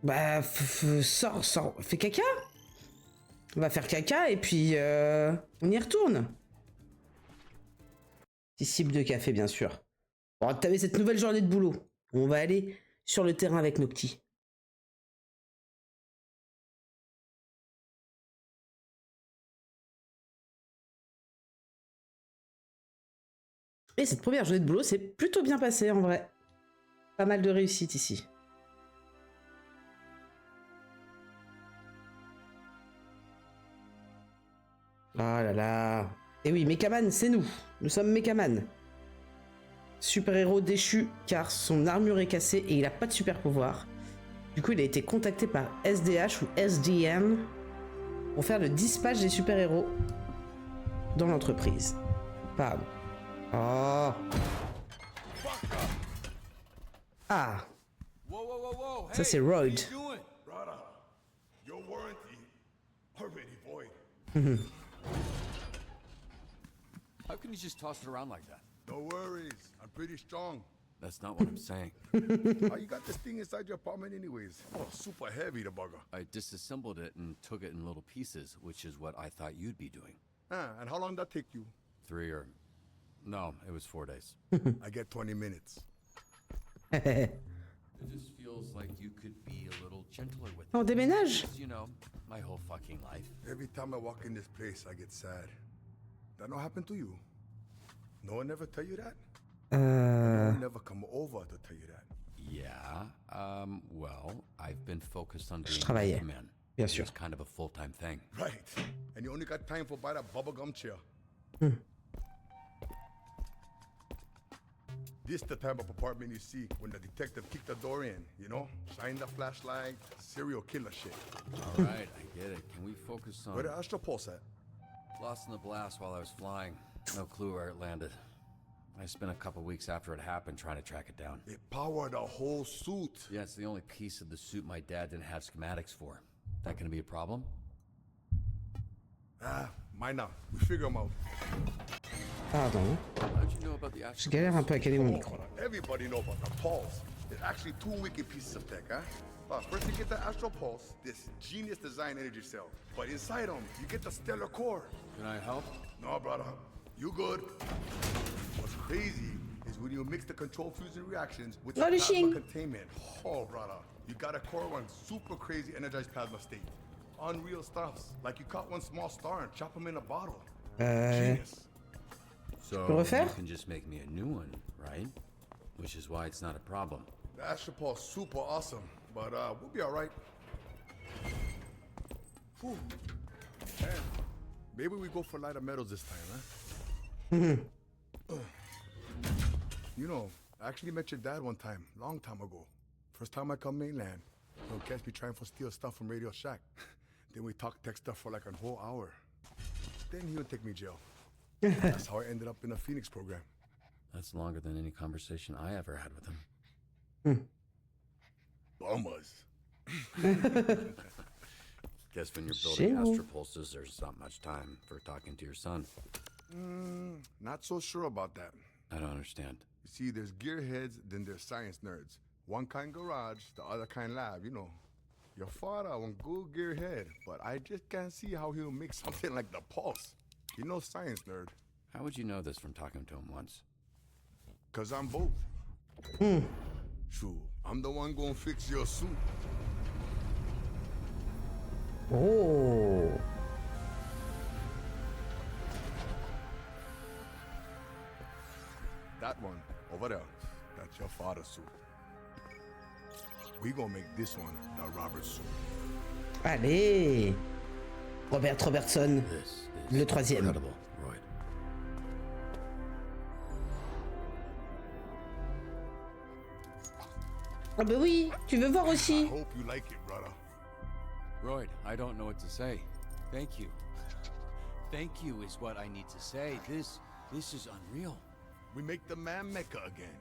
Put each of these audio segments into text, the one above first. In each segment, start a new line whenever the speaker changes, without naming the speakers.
Bah, sors, fais caca. On va faire caca et puis on y retourne. Petit cible de café, bien sûr. Bon, t'avais cette nouvelle journée de boulot. On va aller sur le terrain avec nos petits. Et cette première journée de boulot s'est plutôt bien passée en vrai. Pas mal de réussite ici. Ah là là. Et oui, Mechaman, c'est nous. Nous sommes Mechaman. Super-héros déchu car son armure est cassée et il a pas de super pouvoir. Du coup, il a été contacté par SDH ou SDN pour faire le dispatch des super-héros dans l'entreprise. Pardon. Oh. Ah. Ça, c'est Royd.
Your warranty already void.
How can you just toss it around like that?
No worries, I'm pretty strong.
That's not what I'm saying.
How you got this thing inside your apartment anyways? Oh, super heavy, the bugger.
I disassembled it and took it in little pieces, which is what I thought you'd be doing.
And how long did that take you?
3 or... No, it was 4 days.
I get 20 minutes.
It just feels like you could be a little gentler with
On déménage.
it. You know, my whole fucking life.
Every time I walk in this place, I get sad. That not happen to you? No one ever tell you that? No one never come over to tell you that.
Yeah, well, I've been focused on being
travaillais,
a man.
bien sûr.
It's kind of a full-time thing.
Right. And you only got time for buy that bubblegum chair. This the type of apartment you see when the detective kick the door in, you know? Shine the flashlight, serial killer shit.
All right, I get it. Can we focus on...
Where the Astro Pulse at?
Lost in the blast while I was flying. No clue where it landed. I spent a couple weeks after it happened trying to track it down.
It powered the whole suit.
Yeah, it's the only piece of the suit my dad didn't have schematics for. That gonna be a problem?
Mine now. We figure them out.
Pardon.
How'd you know about the
Je
Astro?
galère un peu à caler mon micro.
Everybody know about the Pulse. There's actually two wicked pieces of tech, huh? First you get the Astro Pulse, this genius design energy cell. But inside them, you get the stellar core.
Can I help?
No, brother. You good. What's crazy is when you mix the control fusion reactions with the
Relishing.
plasma containment. Oh, brother. You got a core one super crazy energized plasma state. Unreal stuffs. Like you caught one small star and chop them in a bottle. Genius.
So
peux refaire?
you can just make me a new one, right? Which is why it's not a problem.
The Astro Pulse super awesome, but we'll be all right. Whew. Man, maybe we go for lighter metals this time, huh? You know, I actually met your dad one time, long time ago. First time I come mainland. He'll catch me trying to steal stuff from Radio Shack. Then we talk tech stuff for like a whole hour. Then he would take me to jail. That's how I ended up in the Phoenix program.
That's longer than any conversation I ever had with him.
Bummers.
Guess when you're building
Shit.
astropulses, there's not much time for talking to your son.
Not so sure about that.
I don't understand.
You see, there's gearheads, then there's science nerds. One kind garage, the other kind lab, you know. Your father one good gearhead, but I just can't see how he'll make something like the Pulse. You know, science nerd.
How would you know this from talking to him once?
Cause I'm both. True, I'm the one gonna fix your suit.
Oh.
That one, over there, that's your father's suit. We gonna make this one the Robert suit.
Allez. Robertson.
This is
Le troisième.
incredible, Royd.
Ah bah oui, tu veux voir
I
aussi.
hope you like it, brother.
Royd, I don't know what to say. Thank you. Thank you is what I need to say. This is unreal.
We make the man Mecca again.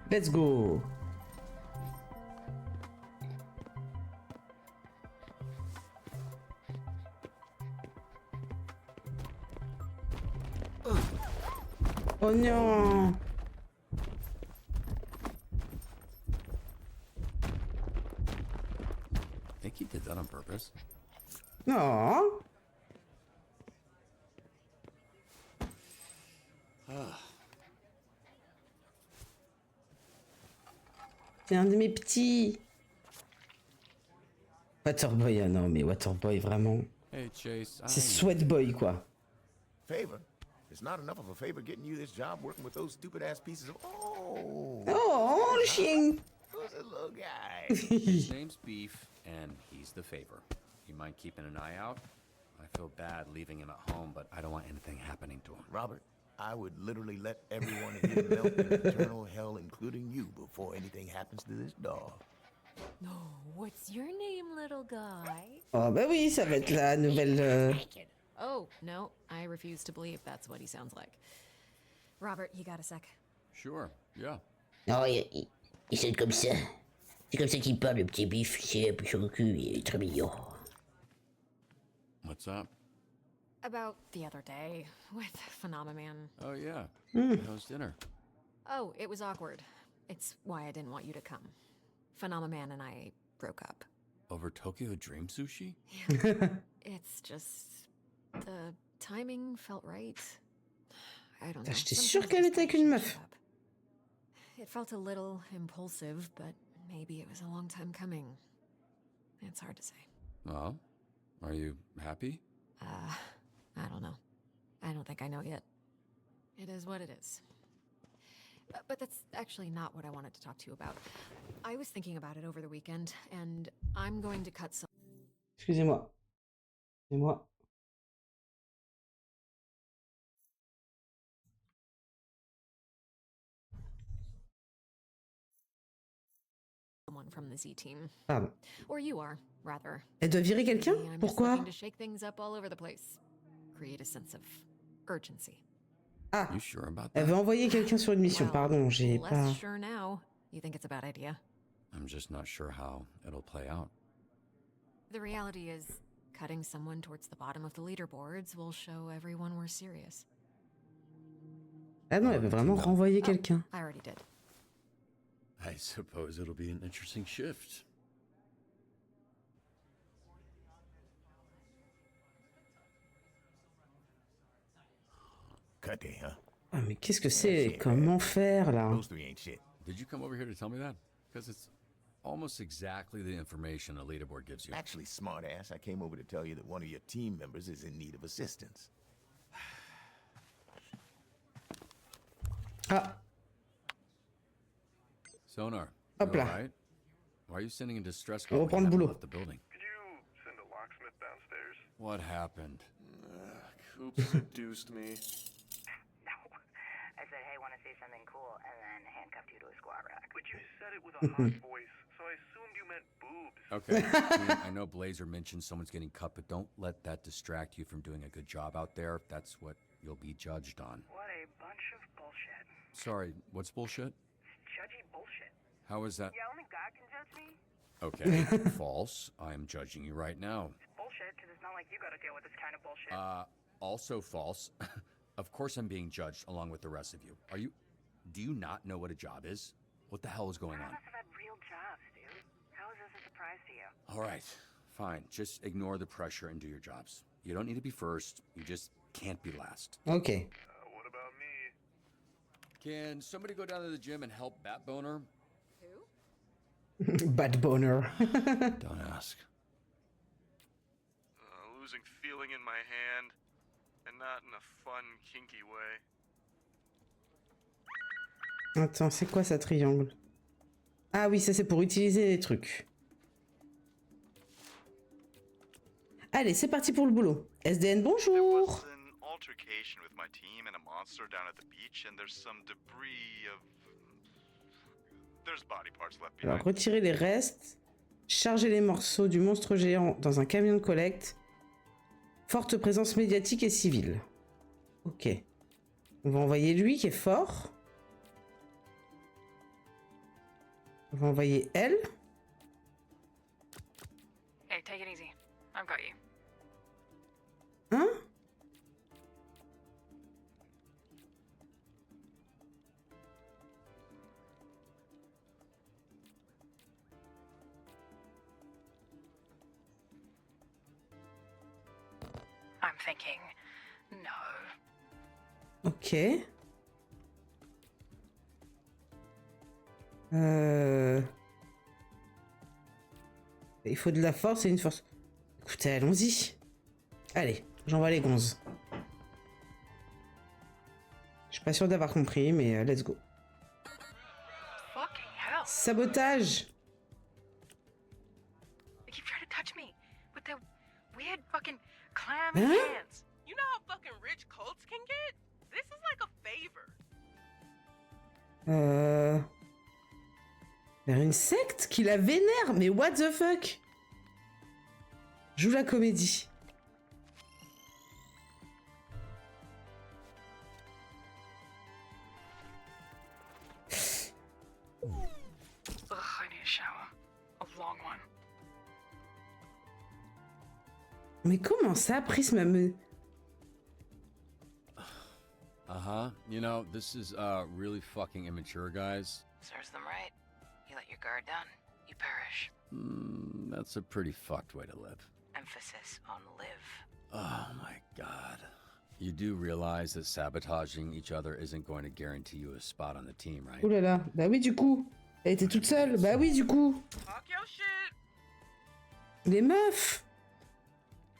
Let's go. Oh non.
that on purpose?
Non. C'est un de mes petits. Waterboy, ah non, mais Waterboy, vraiment.
Hey, Chase.
C'est Sweatboy, quoi.
Favor? It's not enough of a favor getting you this job working with those stupid ass pieces of. Oh!
Oh, le chien.
Who's this little guy?
His name's Beef, and he's the favor. You mind keeping an eye out? I feel bad leaving him at home, but I don't want anything happening to him.
Robert, I would literally let everyone here melt in eternal hell, including you, before anything happens to this dog.
No, what's your name, little guy?
Oh, bah oui, ça va être la nouvelle.
Oh, no, I refuse to believe that's what he sounds like. Robert, you got a sec?
Sure, yeah.
Non, il sonne comme ça. C'est comme ça qu'il parle, le petit bif. C'est un peu sur le cul, il est très mignon.
What's up?
About the other day with Phenomenon.
Oh, yeah. How's dinner?
Oh, it was awkward. It's why I didn't want you to come. Phenomenon and I broke up.
Over Tokyo Dream Sushi?
It's just... the timing felt right. I don't know.
J'étais
Sometimes
sûre
I
qu'elle
just
était avec
don't
une
shape
meuf.
up. It felt a little impulsive, but maybe it was a long time coming. It's hard to say.
Well, are you happy?
I don't know. I don't think I know yet. It is what it is. But that's actually not what I wanted to talk to you about. I was thinking about it over the weekend, and I'm going to cut some...
Excusez-moi. Excusez-moi.
someone from the Z team.
Pardon.
Or you are, rather.
Elle doit virer quelqu'un?
I'm just
Pourquoi?
looking to shake things up all over the place. Create a sense of urgency.
Ah,
You sure about
elle
that?
veut envoyer quelqu'un sur une mission.
Well,
Pardon, j'ai
less
pas.
sure now. You think it's a bad idea?
I'm just not sure how it'll play out.
The reality is, cutting someone towards the bottom of the leaderboards will show everyone we're serious.
Ah non, elle veut vraiment renvoyer
Oh,
quelqu'un.
I already did.
I suppose it'll be an interesting shift.
Cut there, huh?
Ah, mais qu'est-ce que c'est? Comment faire là?
Those three ain't shit.
Did you come over here to tell me that? Because it's almost exactly the information a leaderboard gives you.
Actually, smartass, I came over to tell you that one of your team members is in need of assistance.
Ah,
Sonar,
Hop
you
là.
alright? Why are you sending a distress
On
call?
reprend
when
le
you haven't
boulot.
left the building?
Could you send a locksmith downstairs?
What happened?
Coop seduced me.
No. I said, hey, want to see something cool, and then handcuffed you to a squat rack.
But you said it with a hot voice, so I assumed you meant boobs.
Okay, I know Blazer mentioned someone's getting cut, but don't let that distract you from doing a good job out there. That's what you'll be judged on.
What a bunch of bullshit.
Sorry, what's bullshit?
Judgy bullshit.
How is that?
Yeah, only God can judge me.
Okay, false. I'm judging you right now.
It's bullshit, because it's not like you gotta deal with this kind of bullshit.
Also false. Of course I'm being judged along with the rest of you. Do you not know what a job is? What the hell is going
None
on?
of us have had real jobs, dude. How is this a surprise to you?
All right, fine. Just ignore the pressure and do your jobs. You don't need to be first. You just can't be last.
ok.
What about me?
Can somebody go down to the gym and help Bat Boner?
Who?
Bad boner.
Don't ask.
Losing feeling in my hand, and not in a fun, kinky way.
Attends, c'est quoi ça triangle? Ah oui, ça c'est pour utiliser les trucs. Allez, c'est parti pour le boulot. SDN,
There
bonjour.
was an altercation with my team and a monster down at the beach, and there's some debris of. There's body parts left
Alors,
behind.
retirer les restes. Charger les morceaux du monstre géant dans un camion de collecte. Forte présence médiatique et civile. Ok. On va envoyer lui qui est fort. On va envoyer elle.
Hey, take it easy. I've got you.
Hein?
thinking, no.
Ok. Il faut de la force et une force. Écoutez, allons-y. Allez, j'envoie les gonzes. Je suis pas sûr d'avoir compris, mais let's go.
Fucking hell.
Sabotage!
They keep trying to touch me with their weird fucking clam
Huh?
hands.
You know how fucking rich cults can get? This is like a favor.
Vers une secte qui la vénère, mais what the fuck? Joue la comédie.
Ugh, I need a shower. A long one.
Mais comment ça, Prisme me...
Uh-huh. You know, this is really fucking immature, guys.
Serves them right. You let your guard down, you perish.
That's a pretty fucked way to live.
Emphasis on live.
Oh my god. You do realize that sabotaging each other isn't going to guarantee you a spot on the team, right?
Ouh là là, bah oui du coup. Elle était toute seule, bah oui du coup.
Talk your shit.
Les meufs.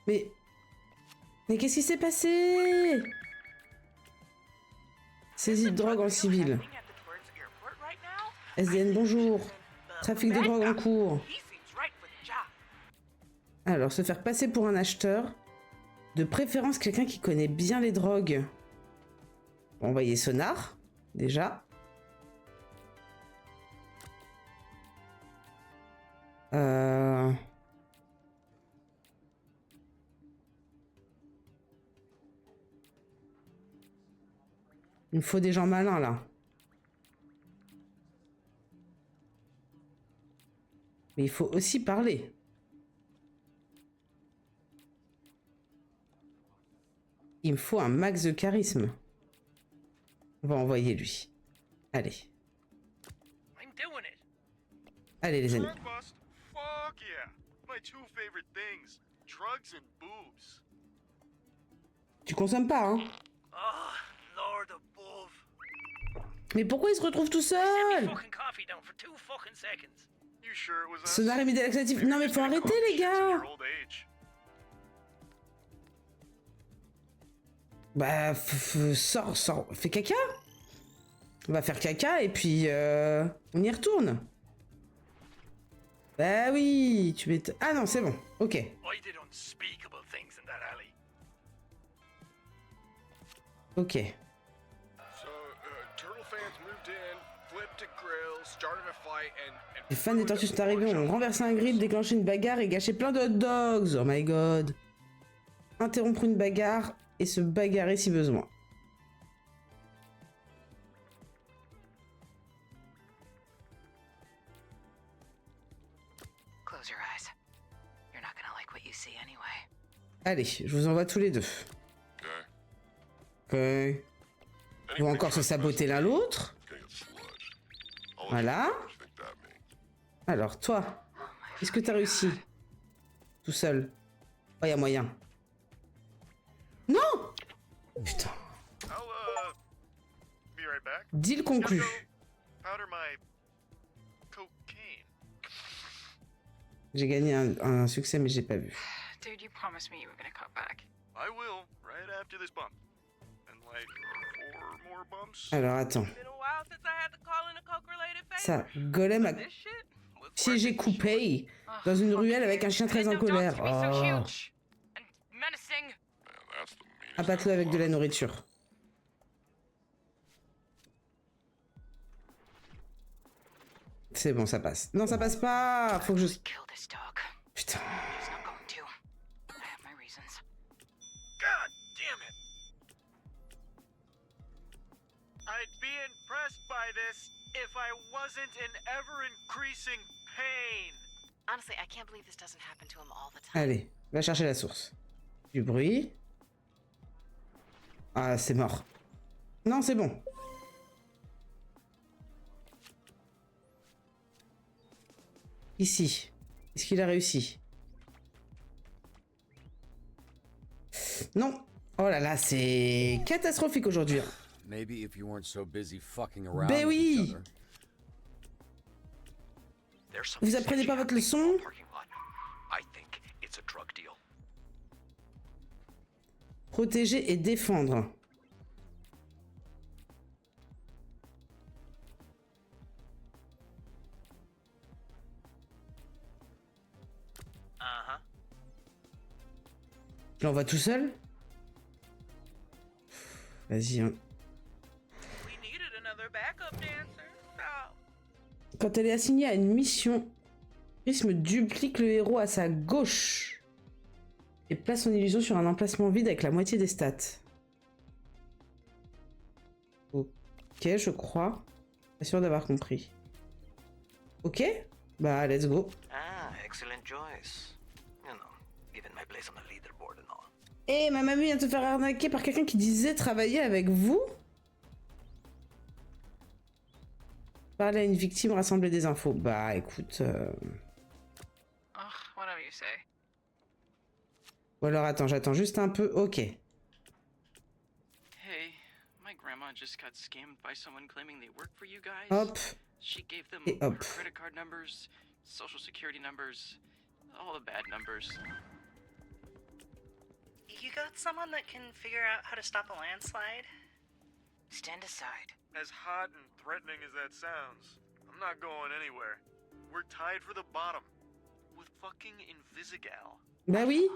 Mais qu'est-ce qui s'est passé? Saisie de drogue en civil.
Happening at the Towards Airport right now?
SDN bonjour. Trafic de drogue en cours.
He seems right for the job.
Alors, se faire passer pour un acheteur. De préférence, quelqu'un qui connaît bien les drogues. Envoyer sonar, déjà. Il me faut des gens malins, là. Mais il faut aussi parler. Il me faut un max de charisme. On va envoyer lui. Allez.
I'm doing it.
Allez les amis.
Drug bust? Fuck yeah. My two favorite things. Drugs and boobs.
Tu consommes pas, hein?
Oh, Lord above.
Mais pourquoi il se retrouve tout
Set
seul?
me fucking coffee down for 2 fucking seconds.
You sure it was us?
Sonar et des laxatifs. Non mais faut arrêter les gars.
Your old age.
Bah, sors, fais caca. On va faire caca et puis on y retourne. Bah oui, tu m'étonnes. Ah non, c'est bon, ok.
I did unspeakable things in that alley.
Ok.
So, Turtle fans moved in, flipped a grill, started a fight, and
Les fans des tortues sont arrivés, ont renversé un grill, déclenché une bagarre et gâché plein de hot dogs. Oh my god. Interrompre une bagarre et se bagarrer si besoin.
Close your eyes. You're not gonna like what you see anyway.
Allez, je vous envoie tous les deux. Ok. Ils vont encore se saboter l'un l'autre. Voilà. Alors, toi, est-ce que t'as réussi? Tout seul. Oh, y a moyen. Non! Putain.
I'll, be right back.
Deal conclu.
Powder my cocaine.
J'ai gagné un succès, mais j'ai pas vu.
Dude, you promised me you were gonna cut back.
I will, right after this bump. And like 4 more bumps.
Alors, attends.
Been a while since I had to call in a coke-related favor.
Ça, Golem a
This shit was
piégé
worth it.
Coupé dans une ruelle avec un chien très en colère. Oh.
And menacing.
Abat-le avec de la nourriture. C'est bon, ça passe. Non, ça passe pas. Faut que je...
Kill this dog.
Putain.
He's not going to. I have my reasons.
God damn it. I'd be impressed by this if I wasn't in ever-increasing pain.
Honestly, I can't believe this doesn't happen to him all the time.
Allez, va chercher la source. Du bruit. Ah, c'est mort. Non, c'est bon. Ici. Est-ce qu'il a réussi? Non. Oh là là, c'est catastrophique aujourd'hui.
Maybe if you weren't so busy fucking around
Ben
with each
oui.
other.
Vous apprenez pas votre leçon? Protéger et défendre. Je l'envoie tout seul? Vas-y. Hein. Quand elle est assignée à une mission, Prisme duplique le héros à sa gauche et place son illusion sur un emplacement vide avec la moitié des stats. Ok, je crois. Pas sûr d'avoir compris. Ok? Bah, let's go.
Ah, excellent choice. You know, given my place on the leaderboard and all.
Eh, ma mamie vient te faire arnaquer par quelqu'un qui disait travailler avec vous? Parler à une victime, rassembler des infos. Bah, écoute...
Whatever you say.
Ou alors, attends, j'attends juste un peu. Ok.
Hey, my grandma just got scammed by someone claiming they work for you guys.
Hop.
She gave them
Et
her
hop.
credit card numbers, social security numbers, all the bad numbers.
You got someone that can figure out how to stop a landslide?
Stand aside.
As hot and threatening as that sounds, I'm not going anywhere. We're tied for the bottom. With fucking Invisigal.
Bah oui.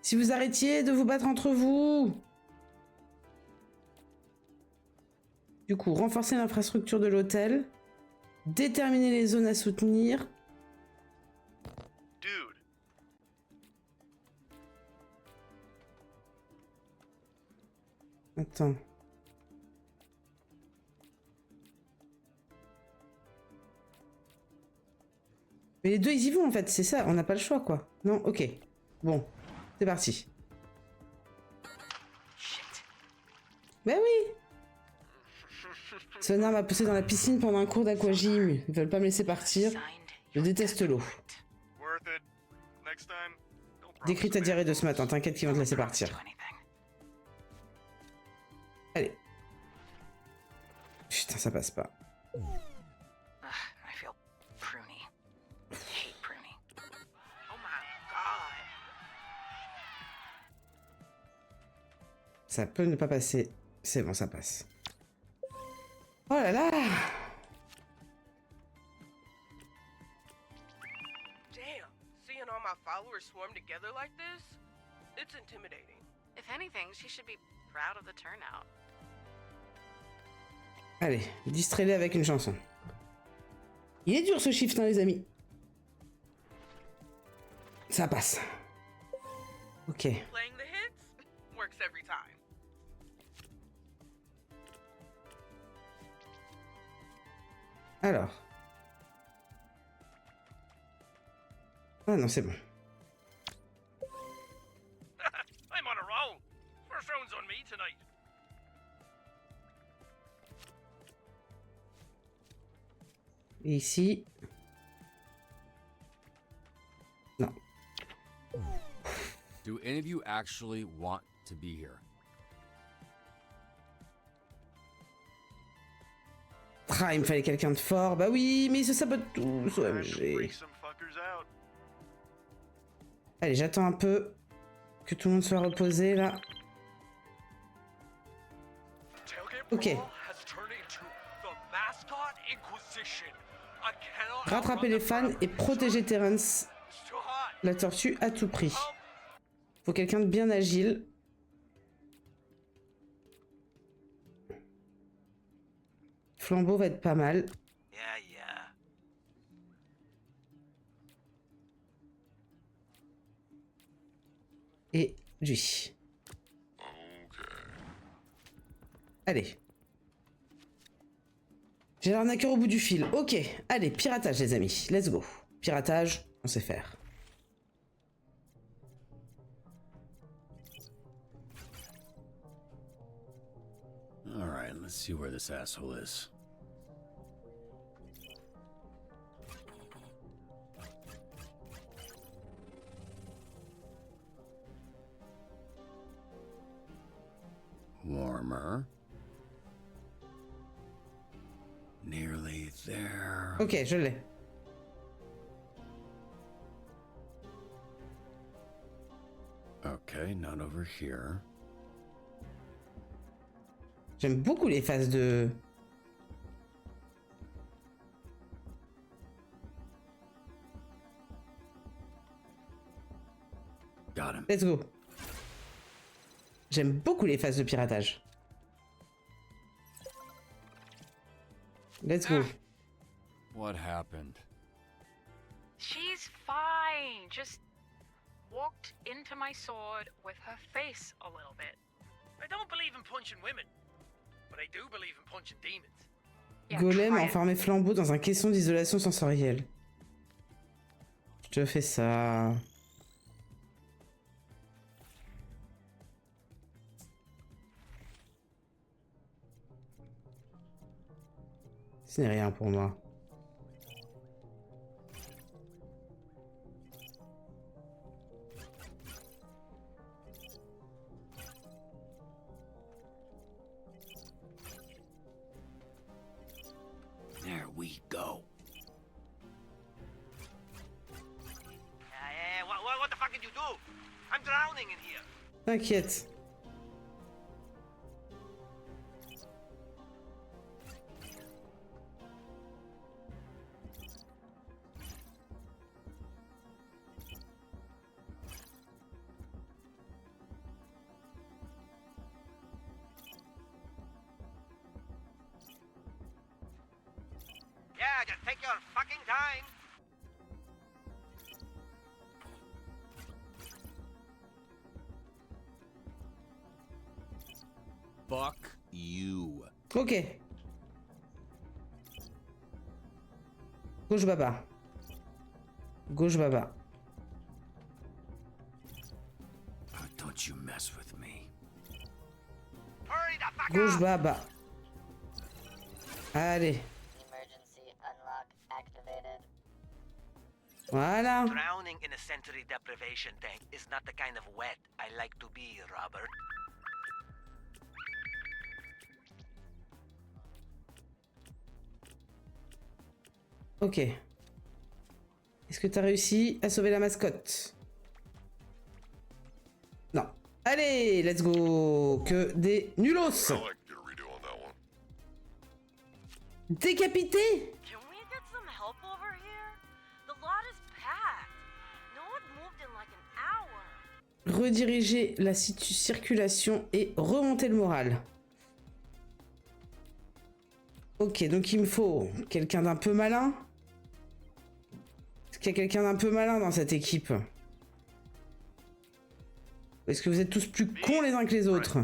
Si vous arrêtiez de vous battre entre vous. Du coup, renforcer l'infrastructure de l'hôtel. Déterminer les zones à soutenir.
Dude.
Attends. Mais les deux, ils y vont en fait, c'est ça, on n'a pas le choix quoi. Non, ok. Bon, c'est parti. Bah oui. Sonar m'a poussé dans la piscine pendant un cours d'aquagym. Ils veulent pas me laisser partir. Je déteste l'eau. Décris ta diarrhée de ce matin, t'inquiète qu'ils vont te laisser partir. Allez. Putain, ça passe pas.
I feel pruny. Hate pruny. Oh my god.
Ça peut ne pas passer. C'est bon, ça passe. Oh là là!
Damn, seeing all my followers swarm together like this, it's intimidating.
If anything, she should be proud of the turnout.
Allez, distrais-les avec une chanson. Il est dur ce shift, hein, les amis. Ça passe. Ok.
Playing the hits works every time.
Alors. Ah non, c'est bon.
I'm on a roll. First round's on me tonight.
Et ici. Non.
Do any of you actually want to be here?
Ah, il me fallait quelqu'un de fort. Bah oui, mais ils se sabotent tous. OMG. Allez, j'attends un peu. Que tout le monde soit reposé, là. Ok. Rattraper les fans et protéger Terrence, la tortue, à tout prix. Faut quelqu'un de bien agile. Flambeau va être pas mal. Et lui. Allez. J'ai l'arnaqueur au bout du fil. Ok. Allez, piratage les amis. Let's go. Piratage, on sait faire.
Alright, let's see where this asshole is. armor. Nearly there.
Ok, je l'ai.
Okay, none over here.
J'aime beaucoup les phases de...
Got him.
Let's go. J'aime beaucoup les phases de piratage. Let's go.
What happened?
She's fine. Just walked into my sword with her face a little bit.
I don't believe in punching women, but I do believe in punching demons.
Golem enfermé flambeau dans un caisson d'isolation sensorielle. Je te fais ça. Ce n'est rien pour moi.
There we go.
What the fuck did you do? I'm drowning in here.
T'inquiète.
Yeah, just take your fucking time.
Fuck you.
Ok. Gauche baba. Gauche baba.
Oh, don't you mess with me.
Hurry the fuck
Gauche
up.
baba. Allez.
Emergency unlock activated.
Voilà.
Drowning in a sensory deprivation tank is not the kind of wet I like to be, Robert.
Ok. Est-ce que t'as réussi à sauver la mascotte? Non. Allez, let's go. Que des nulos. Décapité?
Can we get some help over here? The lot is packed. No one moved in like an hour.
Rediriger la circulation et remonter le moral. Ok, donc il me faut quelqu'un d'un peu malin. Est-ce qu'il y a quelqu'un d'un peu malin dans cette équipe? Ou est-ce que vous êtes tous plus cons les uns que les autres?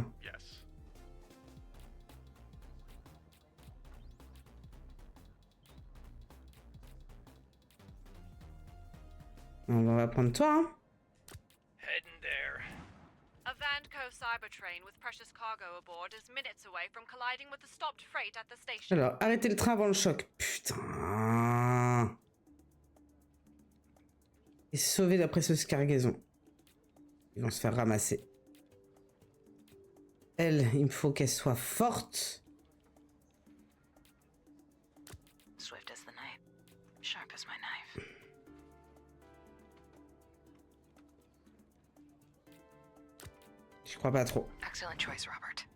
On va prendre toi, hein.
Heading there.
A Vanco Cybertrain with precious cargo aboard is minutes away from colliding with the stopped freight at the station.
Alors, arrêtez le train avant le choc. Putain. Et sauver la précieuse cargaison. Ils vont se faire ramasser. Elle, il me faut qu'elle soit forte.
Swift as the night, sharp as my knife.
Je crois pas trop.
Excellent choice, Robert.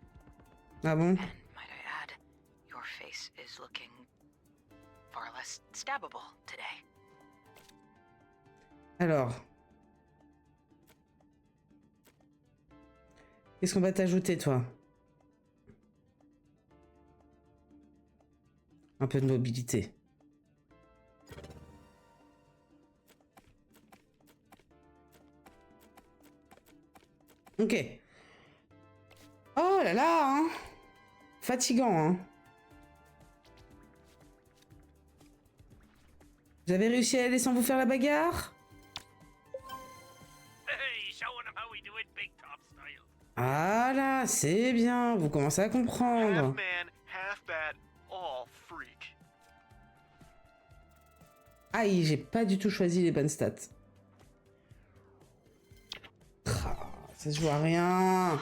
Ah bon?
Might I add, your face is looking far less stabbable today.
Alors. Qu'est-ce qu'on va t'ajouter, toi? Un peu de mobilité. Ok. Oh là là, hein. Fatigant, hein. Vous avez réussi à aller sans vous faire la bagarre?
Hey, showing them how we do it big top style.
Ah là, c'est bien, vous commencez à comprendre.
Half man, half bat, all freak.
Aïe, j'ai pas du tout choisi les bonnes stats. Ah, ça se joue à rien.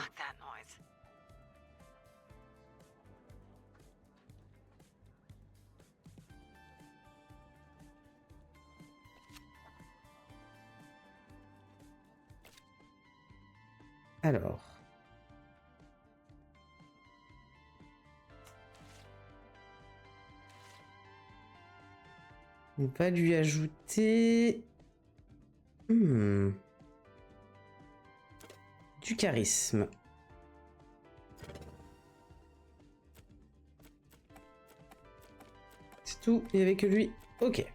Alors. On va lui ajouter... Du charisme. C'est tout, il n'y avait que lui. Ok.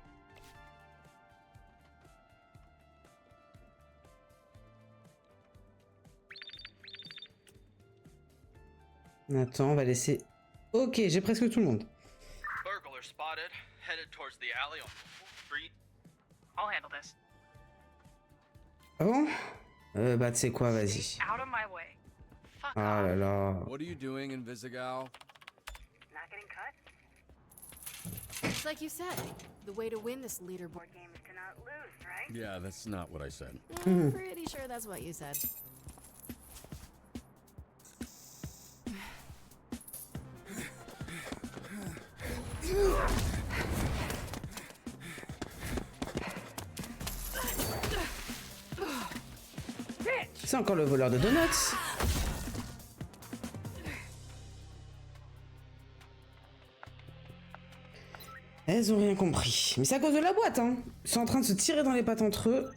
Attends, on va laisser... Ok, j'ai presque tout le monde.
Burglar spotted, headed towards the alley on Street.
I'll handle this.
Ah bon bah tu sais quoi, vas-y.
Out of my way. Fuck
Ah là là.
What are you doing in Visigal?
Not getting cut?
It's like you said, the way to win this leaderboard
Game is to not lose, right?
Yeah, that's not what I said.
Yeah, pretty sure that's what you said.
C'est encore le voleur de donuts. Elles ont rien compris. Mais c'est à cause de la boîte, hein. Ils sont en train de se tirer dans les pattes entre eux.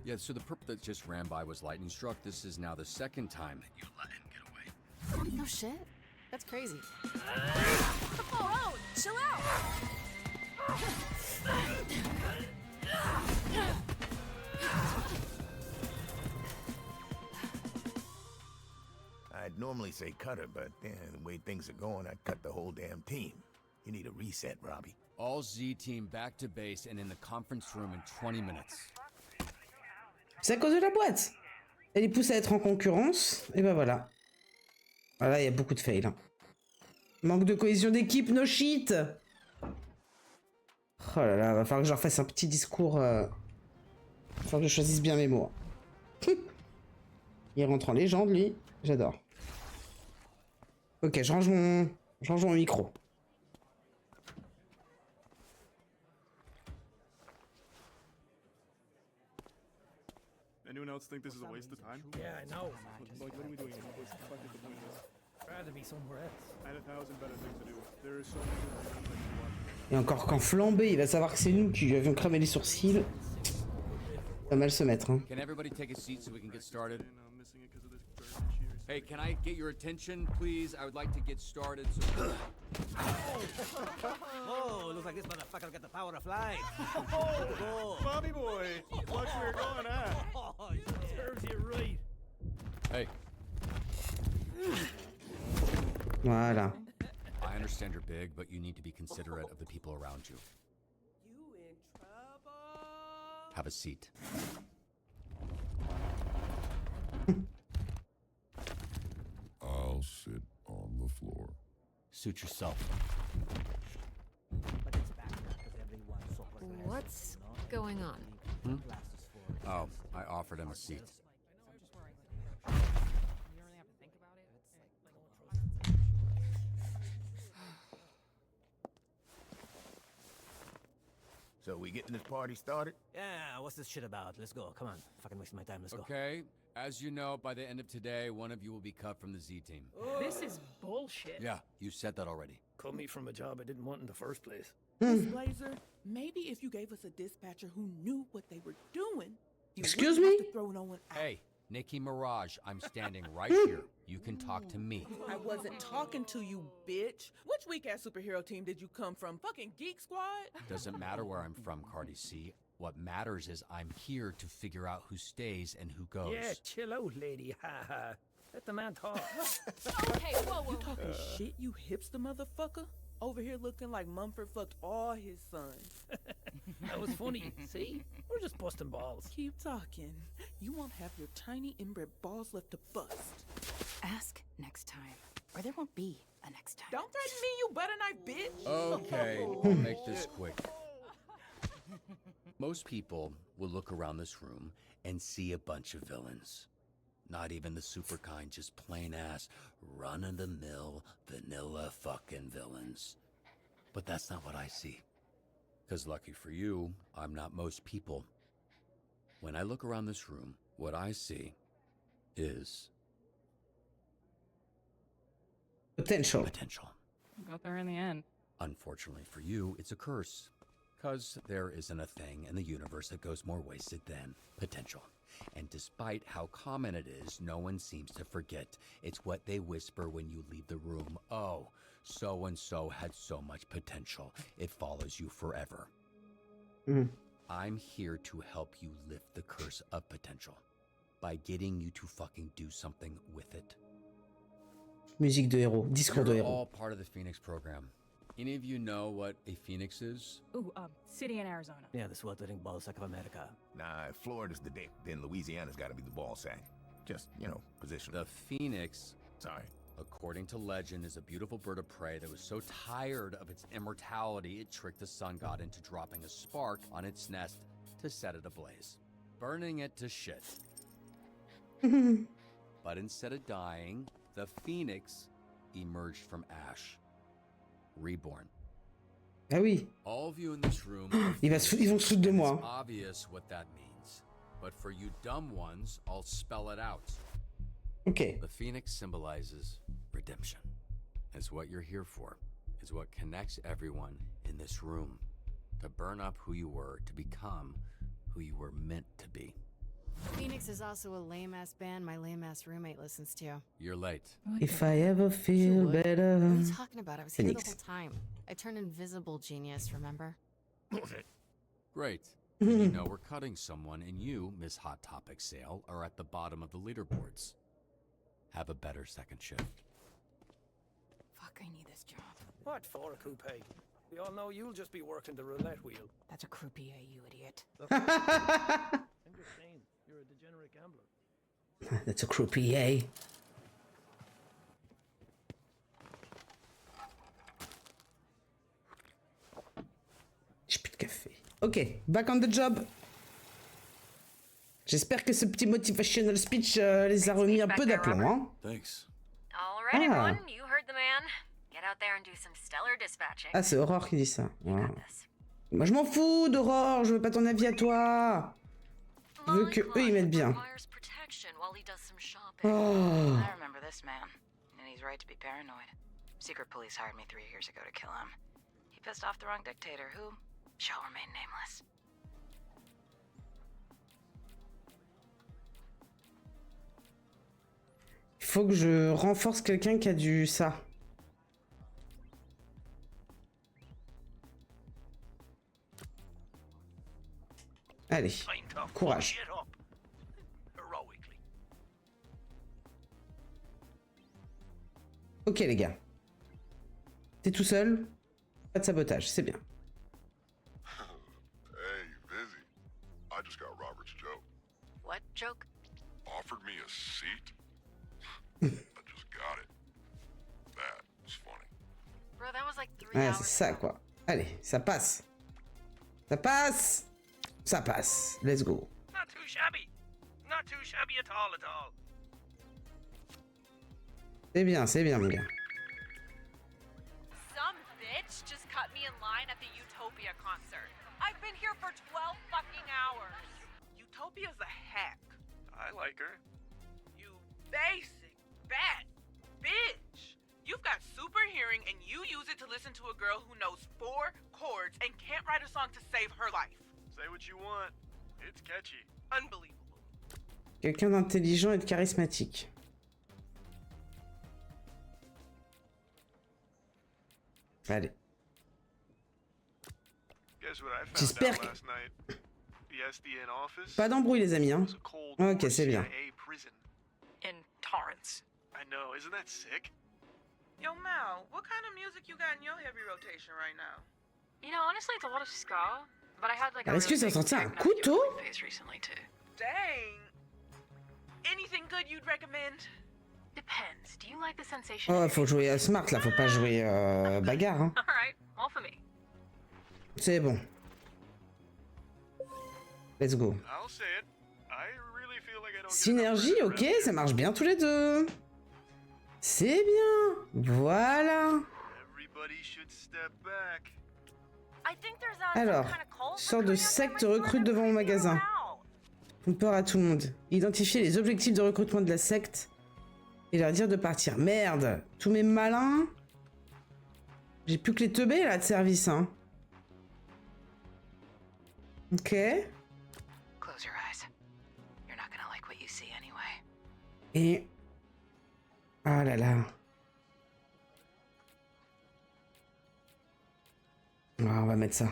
Yeah, so the perp that just ran by was lightning struck. This is now the second time that you let him get away.
No shit. That's crazy.
Oh, chill out!
I'd normally say cut her, but the way things are going, I'd cut the whole damn team. You need a reset, Robbie.
All Z team back to base and in the conference room in 20 minutes.
C'est à cause de la boîte. Elle les pousse à être en concurrence. Et ben voilà. Voilà, il y a beaucoup de fails. Hein. Manque de cohésion d'équipe, no shit. Oh là là, va falloir que je refasse un petit discours. Va falloir que je choisisse bien mes mots. Il rentre en légende, lui. J'adore. Ok, je range mon micro.
Anyone else think this is a waste of time?
Yeah, I know.
Like, what are we doing here? What's the fuck is the point of this?
I'd rather be somewhere else.
I had 1,000 better things to do. There is so many good things that you watch.
Et encore quand flambé, il va savoir que c'est nous qui lui avions cramé les sourcils. Ça va mal se mettre, hein.
Can everybody take a seat so we can get started? Hey, can I get your attention, please? I would like to get started. So...
Oh, looks like this motherfucker got the power of flight.
Oh, Bobby boy, watch where you're going, huh?
Oh, serves you right.
Hey.
Voilà.
I understand you're big, but you need to be considerate of the people around you.
You in trouble?
Have a seat.
I'll sit on the floor.
Suit yourself.
What's going on?
Hmm? Oh, I offered him a seat.
So we getting this party started?
Yeah, what's this shit about? Let's go. Come on. Fucking wasting my time. Let's go.
Okay. As you know, by the end of today, one of you will be cut from the Z team.
This is bullshit.
Yeah, you said that already.
Cut me from a job I didn't want in the first place.
Miss Blazer, maybe if you gave us a dispatcher who knew what they were doing, you
Excuse
wouldn't
me?
have to throw no one out.
Hey, Nikki Mirage, I'm standing right here. You can talk to me.
I wasn't talking to you, bitch. Which weak-ass superhero team did you come from? Fucking Geek Squad?
Doesn't matter where I'm from, Cardi C. What matters is I'm here to figure out who stays and who goes.
Yeah, chill out, lady. Ha ha. Let the man talk.
Okay, whoa. You talking shit, you hipster motherfucker? Over here looking like Mumford fucked all his sons.
That was funny. See? We're just busting balls.
Keep talking. You won't have your tiny inbred balls left to bust.
Ask next time, or there won't be a next time.
Don't threaten me, you butter knife bitch.
Okay, I'll make this quick. Most people will look around this room and see a bunch of villains. Not even the super kind, just plain ass, run-of-the-mill, vanilla fucking villains. But that's not what I see. 'Cause lucky for you, I'm not most people. When I look around this room, what I see is
Potential.
potential.
Got there in the end.
Unfortunately for you, it's a curse. Because there isn't a thing in the universe that goes more wasted than potential. And despite how common it is, no one seems to forget. It's what they whisper when you leave the room. Oh, so-and-so had so much potential. It follows you forever. I'm here to help you lift the curse of potential. By getting you to fucking do something with it.
Musique de héros, discours de
You're
héros.
all part of the Phoenix program. Any of you know what a Phoenix is?
Ooh, city in Arizona.
Yeah, the sweltering ballsack of America.
Nah, if Florida's the dick, then Louisiana's gotta be the ball sack. Just, you know, position.
The Phoenix,
Sorry.
according to legend, is a beautiful bird of prey that was so tired of its immortality it tricked the sun god into dropping a spark on its nest to set it ablaze, burning it to shit. But instead of dying, the Phoenix emerged from ash, reborn.
Ah oui.
All of you in this room,
Ils vont se foutre de moi.
it's obvious what that means. But for you dumb ones, I'll spell it out.
Ok.
The Phoenix symbolizes redemption. It's what you're here for. It's what connects everyone in this room. To burn up who you were, to become who you were meant to be.
Phoenix is also a lame-ass band my lame-ass roommate listens to.
You're late.
If I ever feel better.
What are you talking about? I was here the
Phoenix.
whole time. I turned invisible, genius, remember?
Great. You know we're cutting someone, and you, Miss Hot Topic Sale, are at the bottom of the leaderboards. Have a better second shift.
Fuck, I need this job.
What for a coupe? We all know you'll just be working the roulette wheel.
That's a croupier, you idiot.
I'm just saying, you're a degenerate gambler.
That's a croupier. J'ai plus de café. Ok, back on the job. J'espère que ce petit motivational speech les a remis un peu d'aplomb, hein.
Thanks.
All right,
Ah.
everyone, you heard the man. Get out there and do some stellar dispatching.
Ah, c'est Aurore qui dit ça. Ouais. Moi, je m'en fous d'Aurore, je veux pas ton avis à toi. Je veux que eux ils mettent bien. Oh.
I remember this man, and he's right to be paranoid. Secret police hired me 3 years ago to kill him. He pissed off the wrong dictator, who shall remain nameless.
Il faut que je renforce quelqu'un qui a du ça. Allez, courage. Ok les gars. T'es tout seul? Pas de sabotage, c'est bien.
Hey, Vizzy. I just got Robert's joke.
What joke?
Offered me a seat. I just got it. That was funny.
Bro, that was like 3
Ouais,
hours
c'est ça
ago.
quoi. Allez, ça passe. Ça passe. Ça passe. Let's go.
Not too shabby. Not too shabby at all, at all.
C'est bien mon gars.
Some bitch just cut me in line at the Utopia concert. I've been here for 12 fucking hours.
Utopia's a hack.
I like her.
You basic, bat, bitch. You've got super hearing and you use it to listen to a girl who knows 4 chords and can't write a song to save her life.
Say what you want. It's catchy.
Unbelievable.
Quelqu'un d'intelligent et de charismatique. Allez.
Guess what I found
J'espère
out
que-
last night? The SDN office.
Pas d'embrouille les amis, hein. Ok, c'est bien.
CIA prison.
In Torrance.
I know, isn't that sick?
Yo, Mal, what kind of music you got in your heavy rotation right now?
You know, honestly, it's a lot of ska, but I had like a
Alors, est-ce que
really
ça
big
sortait un
techno
couteau?
duo phase recently too.
Dang. Anything good you'd recommend?
Depends. Do you like the sensation?
Oh, faut jouer smart là, faut pas jouer bagarre. Hein.
All right, all for me.
C'est bon. Let's go.
I'll say it. I really feel like I don't
Synergie, ok, ça marche bien tous les deux. C'est bien. Voilà.
Everybody should step back.
I think there's a
Alors,
some kind of cult
sorte de secte recrute devant mon magasin. font peur à tout le monde. Identifier les objectifs de recrutement de la secte et leur dire de partir. Merde, tous mes malins. J'ai plus que les teubés là de service, hein. Ok.
Close your eyes. You're not gonna like what you see anyway.
Et... ah là là. Ah, on va mettre ça.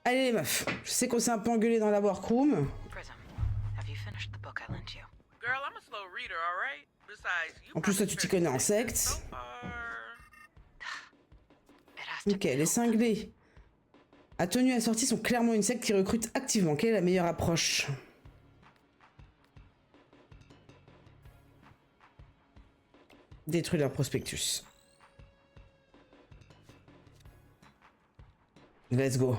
Allez les meufs, je sais qu'on s'est un peu engueulé dans la workroom.
Prism, have you finished the book I lent you?
Girl, I'm a slow reader, all right? Besides, you
En plus, toi, tu t'y connais en secte. Ok, les cinglés. À tenue assortie sont clairement une secte qui recrute activement. Quelle est la meilleure approche? Détruire leur prospectus. Let's go.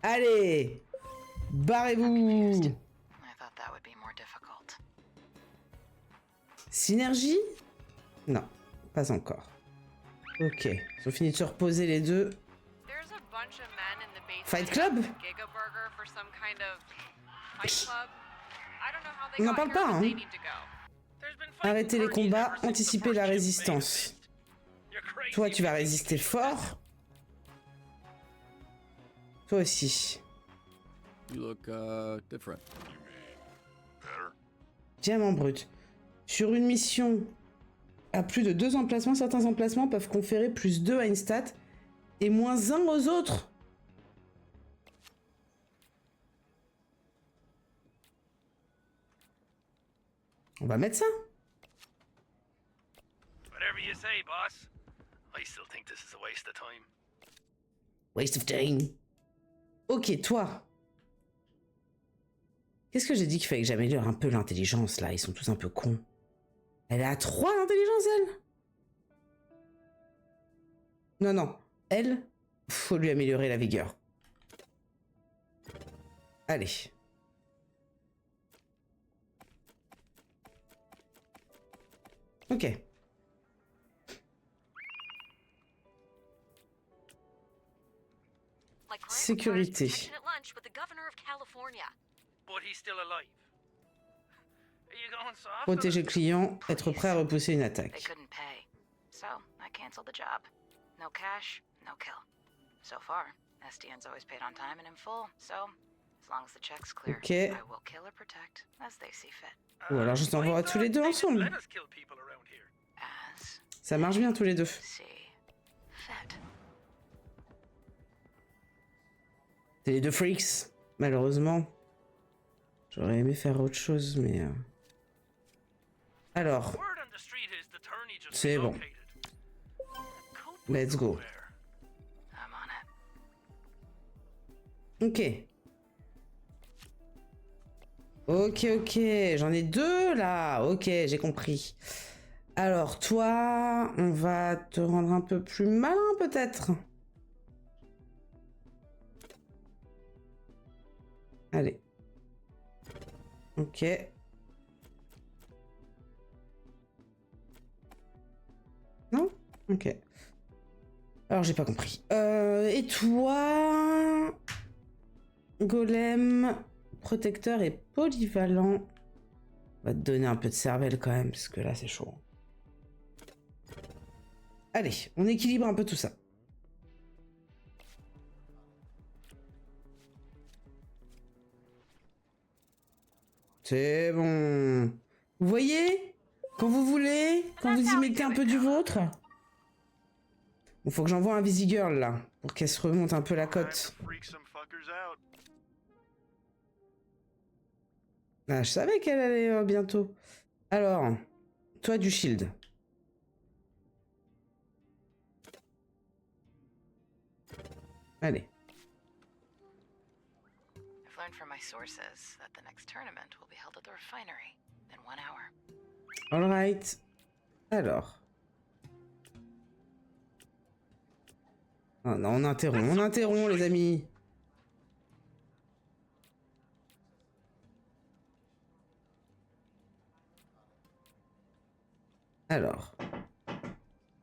Allez, barrez-vous.
I thought that would be more difficult.
Synergie? Non, pas encore. Ok, ils ont fini de se reposer les deux.
There's a bunch of men in the basement
Fight Club?
of Giga Burger for some kind of fight club. I don't know how they
On n'en
got
parle
here,
pas,
but
hein.
they need to go.
Arrêtez les combats, anticiper la résistance. Toi, tu vas résister fort. Toi aussi.
You look, different.
Diamant brut. Sur une mission à plus de 2 emplacements, certains emplacements peuvent conférer plus 2 à une stat et moins 1 aux autres. On va mettre ça.
Whatever you say, boss. I still think this is a waste of time.
Waste of time. Ok, toi. Qu'est-ce que j'ai dit qu'il fallait que j'améliore un peu l'intelligence, là? Ils sont tous un peu cons. Elle est à 3 l'intelligence, elle? Non, non. Elle, faut lui améliorer la vigueur. Allez. Ok. Sécurité.
But he's still alive. Are you going soft?
Protéger le client, être prêt à repousser une
They
attaque.
couldn't pay. So, I canceled the job. No cash, no kill. So far, SDN's always paid on time and in full. So, as long as the check's clear,
Ok.
I will kill or protect as they see fit.
Ou alors je t'envoie tous les deux ensemble.
Let us kill people around here.
As
Ça marche bien tous les deux.
see fit.
C'est les deux freaks, malheureusement. J'aurais aimé faire autre chose, mais... Alors,
Word on the street is the tourney just
c'est bon.
relocated.
Let's go.
I'm on it.
Ok. Ok, ok. J'en ai 2, là. Ok, j'ai compris. Alors, toi, on va te rendre un peu plus malin, peut-être. Allez. Ok. Non? Ok. Alors, j'ai pas compris. Et toi... Golem, protecteur et polyvalent. On va te donner un peu de cervelle quand même, parce que là, c'est chaud. Allez, on équilibre un peu tout ça. C'est bon. Vous voyez? Quand vous voulez, quand vous y mettez un peu du vôtre. Il faut que j'envoie un Visigirl là, pour qu'elle se remonte un peu la cote.
Freak some fuckers out.
Ah, je savais qu'elle allait bientôt. Alors, toi du shield. Allez.
I've learned from my sources that the next tournament will be held at the refinery in 1 hour.
Alright. Alors. Ah non, on interrompt les amis. Alors.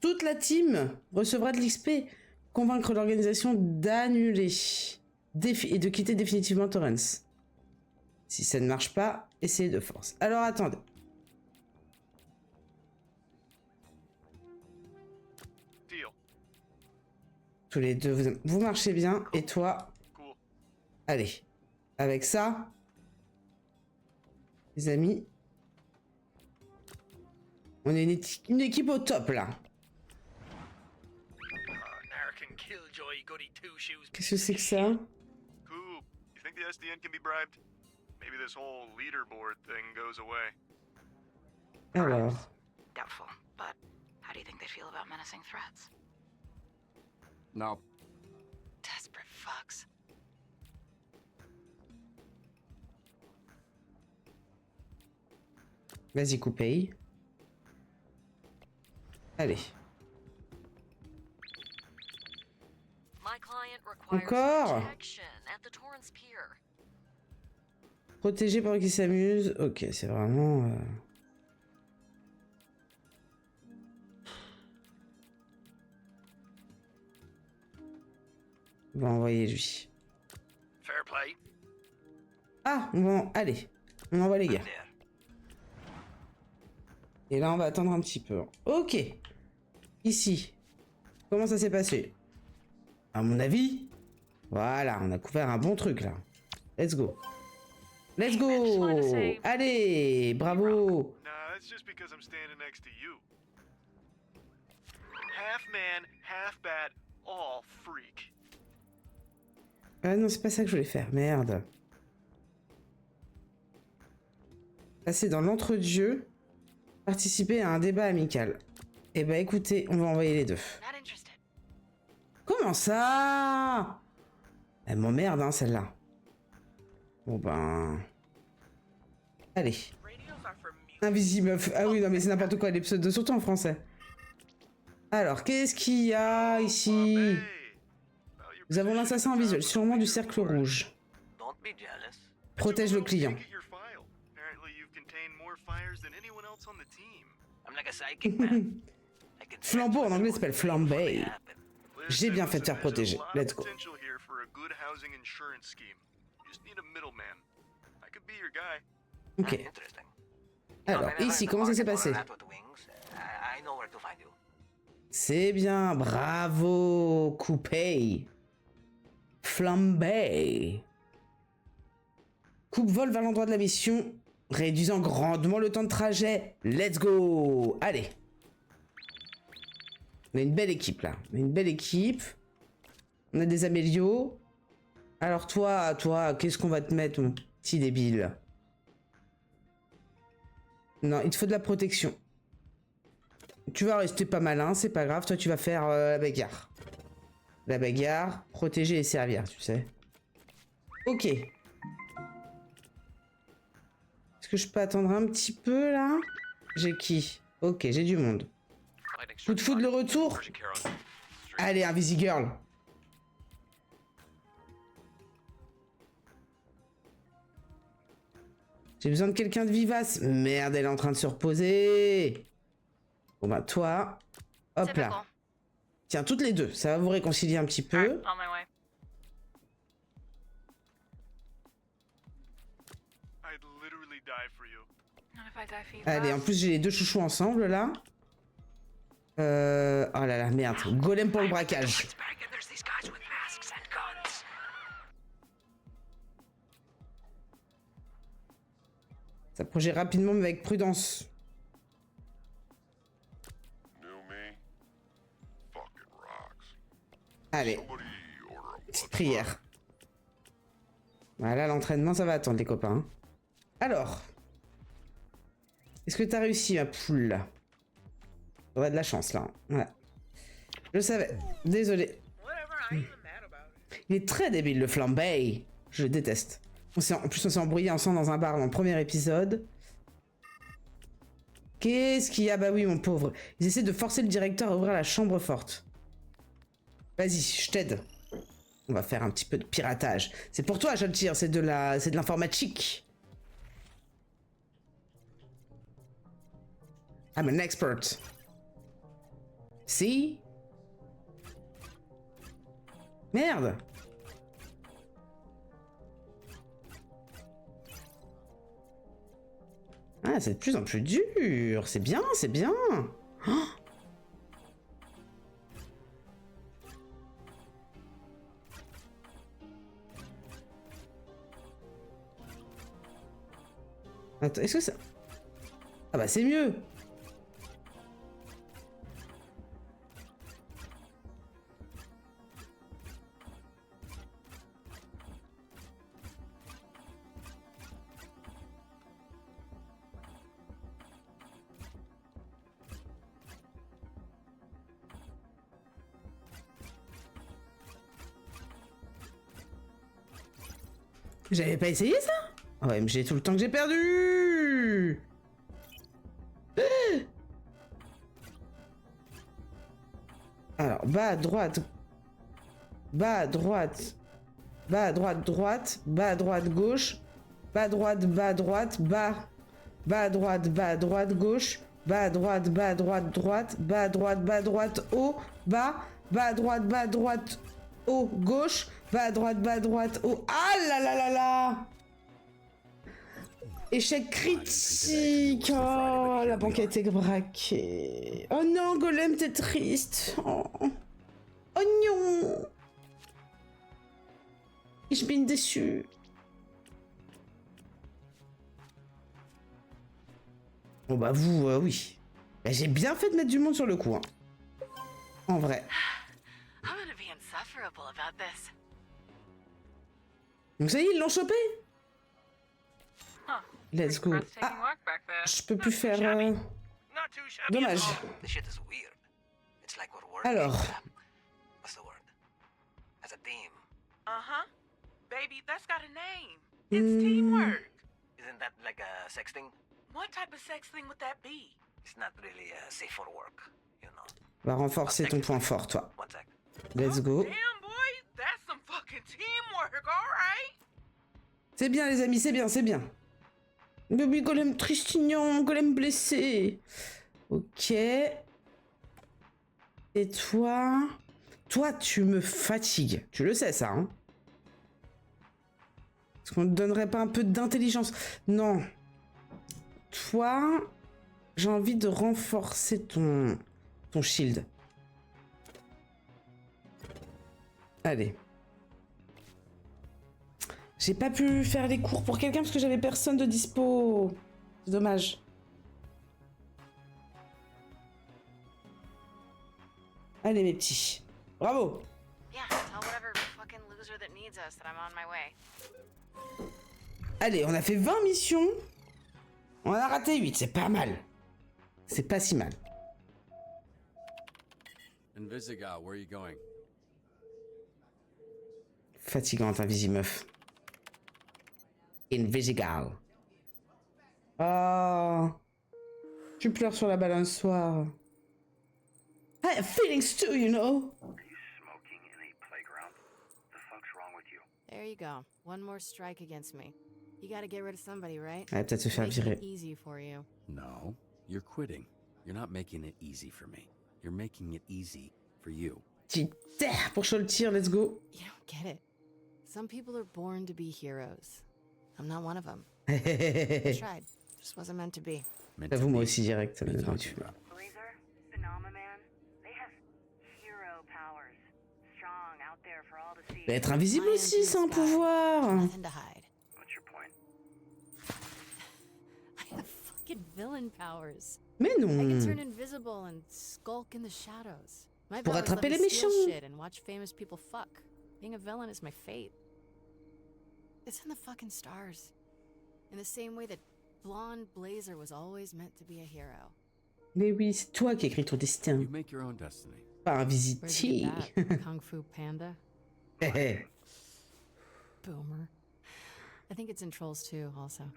Toute la team recevra de l'XP. Convaincre l'organisation d'annuler et de quitter définitivement Torrance. Si ça ne marche pas, essayez de force. Alors attendez.
Deal.
Tous les deux, vous marchez bien. Et toi?
Cool.
Allez. Avec ça, les amis, on est une équipe au top là. Qu'est-ce que c'est que ça?
Cool. You think the SDN can be bribed? Maybe this whole leaderboard thing goes away.
Alors.
Doubtful, but how do you think they feel about menacing threats?
No.
Desperate fucks.
Vas-y, Coupey. Allez. Encore? Protégé pendant qu'il s'amuse. Ok, c'est vraiment... On va envoyer lui.
Fair play.
Ah, bon, allez. On envoie les gars. Et là, on va attendre un petit peu. Ok. Ici. Comment ça s'est passé? À mon avis, voilà, on a couvert un bon truc là. Let's go. Let's go. Allez, bravo.
Nah, that's just because I'm standing next to you. Half man, half bat, all freak.
Ah non, c'est pas ça que je voulais faire. Merde. Passer dans l'entre-dieu. Participer à un débat amical. Eh ben écoutez, on va envoyer les deux. Comment ça? Elle m'emmerde, hein, celle-là. Bon ben... Allez. Invisible. Ah oui, non mais c'est n'importe quoi, les pseudos, surtout en français. Alors, qu'est-ce qu'il y a ici? Nous avons l'assassin en visuel, sûrement du cercle rouge. Protège le client. Flambeau en anglais s'appelle flambé. J'ai bien fait de faire protéger. Let's go. Ok. Alors, ici, comment ça s'est passé? C'est bien, bravo, Coupey. Flambé. Coupe-vol vers l'endroit de la mission, réduisant grandement le temps de trajet. Let's go. Allez. On a une belle équipe là. On a une belle équipe. On a des amélios. Alors toi, qu'est-ce qu'on va te mettre, mon petit débile? Non, il te faut de la protection. Tu vas rester pas malin, c'est pas grave. Toi, tu vas faire la bagarre. La bagarre, protéger et servir, tu sais. Ok. Est-ce que je peux attendre un petit peu là? J'ai qui? Ok, j'ai du monde. Coup de foudre le retour? Allez, un Girl. J'ai besoin de quelqu'un de vivace. Merde, elle est en train de se reposer. Bon bah toi, hop là. Bon. Tiens, toutes les deux, ça va vous réconcilier un petit peu. Allez, en plus j'ai les deux chouchous ensemble là. Oh là là, merde. Golem pour le braquage. S'approcher rapidement mais avec prudence. Allez. Petite prière. Voilà, l'entraînement, ça va attendre les copains. Alors. Est-ce que t'as réussi, ma poule? T'aurais de la chance, là. Voilà. Je le savais. Désolé. Il est très débile, le flambé. Je le déteste. En plus, on s'est embrouillé ensemble dans un bar dans le premier épisode. Qu'est-ce qu'il y a? Bah oui, mon pauvre. Ils essaient de forcer le directeur à ouvrir la chambre forte. Vas-y, je t'aide. On va faire un petit peu de piratage. C'est pour toi, je le tire. C'est de l'informatique. I'm an expert. Si? Merde. Ah, c'est de plus en plus dur. C'est bien, c'est bien. Oh. Attends, est-ce que ça... Ah bah c'est mieux. J'avais pas essayé ça? Ah ouais, mais j'ai tout le temps que j'ai perdu. Alors, bas à droite. Bas à droite. Bas à droite, droite. Bas à droite, gauche. Bas à droite, bas à droite. Bas. Bas à droite, bas à droite, gauche. Bas à droite, bas à droite, droite. Bas à droite, haut. Bas. Bas à droite, haut, gauche. Bas à droite, haut. Ah là là là là! Échec critique. Oh, la banquette est braquée. Oh non, Golem, t'es triste. Oh, oh non. Je bin déçu. Bon bah vous, oui. Bah, j'ai bien fait de mettre du monde sur le coup. Hein. En vrai.
I'm gonna be insufferable about this.
Donc ça y est, ils l'ont chopé.
Huh.
Let's go.
Breathtaking work back there.
Je peux plus faire... Dommage.
The shit is weird. It's like we're working.
Alors.
What's the word? As a team.
Uh-huh. Baby, that's got a name. It's teamwork.
Isn't that like a sex thing?
What type of sex thing would that be?
It's not really safe for work, you know.
Va renforcer ton point fort, toi.
One sec.
Let's go.
Damn, boy, that's some fucking teamwork, alright?
C'est bien, les amis, c'est bien, c'est bien. Mais oui, Golem tristignon, Golem blessé. Ok. Et toi... Toi, tu me fatigues. Tu le sais, ça, hein? Est-ce qu'on ne donnerait pas un peu d'intelligence? Non. Toi, j'ai envie de renforcer ton shield. Allez. J'ai pas pu faire les cours pour quelqu'un parce que j'avais personne de dispo. C'est dommage. Allez, mes petits. Bravo.
Yeah, tell whatever fucking loser that needs us that I'm on my way.
Allez, on a fait 20 missions. On a raté 8, c'est pas mal. C'est pas si mal.
Invisigal, where are you going?
Fatigante, Invisimeuf. Invisigal. Oh. Tu pleures sur la balançoire. I have feelings too, you know.
There you go. One more strike against me. You gotta get rid of somebody, right?
Elle va peut-être se faire
Making
virer.
it easy for you.
No, you're quitting. You're not making it easy for me. You're making it easy for you.
Petit terre pour Choltir, let's go.
You don't get it. Some people are born to be heroes. I'm not one of them.
J'avoue,
I tried. Just wasn't meant to be.
moi aussi direct.
Blazer, Phenomena Man, they have hero powers. Strong out there for all to see.
Mais être invisible aussi, c'est un pouvoir.
Nothing to hide.
What's your point?
I have fucking villain powers.
Mais
I can
non.
turn invisible and skulk in the shadows. My
Pour
powers
attraper
let
les
me steal
méchants.
shit and watch famous people fuck. Being a villain is my fate. It's in the fucking stars. In the same way that blonde Blazer was always meant to be a hero.
Mais oui, c'est toi qui écris ton destin.
You make your own destiny.
Pas un
Where'd you
visitier.
get that? Kung Fu Panda? Boomer. I think it's in Trolls 2 also.
All